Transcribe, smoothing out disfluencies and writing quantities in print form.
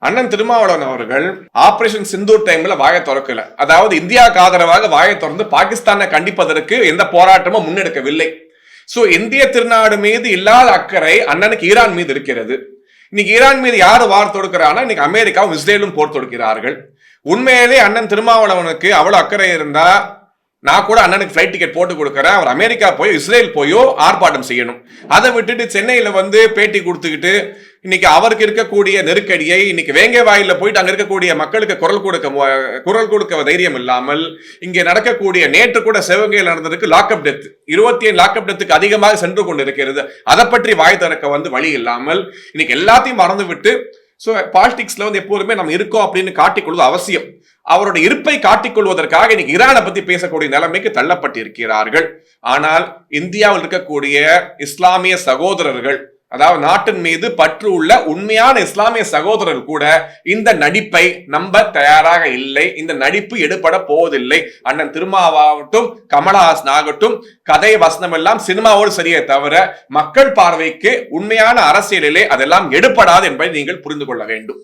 அண்ணன் திருமாவளவன் அவர்கள் ஆபரேஷன் சிந்தூர் டைம்ல வாயை திறக்கல. அதாவது இந்தியாவுக்கு ஆதரவாக வாயை திறந்து பாகிஸ்தானை கண்டிப்பதற்கு எந்த போராட்டமும் முன்னெடுக்கவில்லை. சோ இந்திய திருநாடு மீது இல்லாத அக்கறை அண்ணனுக்கு ஈரான் மீது இருக்கிறது. இன்னைக்கு ஈரான் மீது யாரு வார் தொடுக்கிறான்னா இன்னைக்கு அமெரிக்காவும் இஸ்ரேலும் போர் தொடுக்கிறார்கள். உண்மையிலே அண்ணன் திருமாவளவனுக்கு அவ்வளவு அக்கறை இருந்தா நான் கூட அண்ணனுக்கு ஃபிளைட் டிக்கெட் போட்டு கொடுக்கறேன், அவர் அமெரிக்கா போய் இஸ்ரேல் போயோ ஆர்ப்பாட்டம் செய்யணும். அதை விட்டுட்டு சென்னையில பேட்டி கொடுத்துக்கிட்டு இன்னைக்கு அவருக்கு இருக்கக்கூடிய நெருக்கடியை இன்னைக்கு வேங்கை வாயில போயிட்டு அங்க இருக்கக்கூடிய மக்களுக்கு குரல் கொடுக்க தைரியம் இல்லாமல் இங்கே நடக்கக்கூடிய நேற்று கூட சிவகங்கையில் நடந்ததுக்கு லாக்அப் டெத் 27 லாக்அப் டெத்துக்கு அதிகமாக சென்று கொண்டு இருக்கிறது. அதை பற்றி வாய் திறக்க வழி இல்லாமல் இன்னைக்கு எல்லாத்தையும் மறந்து விட்டு பாலிடிக்ஸ்ல எப்போதுமே நம்ம இருக்கோம் அப்படின்னு காட்டிக்கொள்வது அவசியம். அவருடைய இருப்பை காட்டிக்கொள்வதற்காக இன்னைக்கு ஈரானை பத்தி பேசக்கூடிய நிலைமைக்கு தள்ளப்பட்டிருக்கிறார்கள். ஆனால் இந்தியாவில் இருக்கக்கூடிய இஸ்லாமிய சகோதரர்கள், அதாவது நாட்டின் மீது பற்று உள்ள உண்மையான இஸ்லாமிய சகோதரர்கள் கூட இந்த நடிப்பை நம்ப தயாராக இல்லை. இந்த நடிப்பு எடுபட போவதில்லை. அண்ணன் திருமாவாகட்டும் கமலஹாசன் ஆகட்டும் கதை வசனம் எல்லாம் சினிமாவோடு சரியே தவிர மக்கள் பார்வைக்கு உண்மையான அரசியலிலே அதெல்லாம் எடுபடாது என்பதை நீங்கள் புரிந்து கொள்ள வேண்டும்.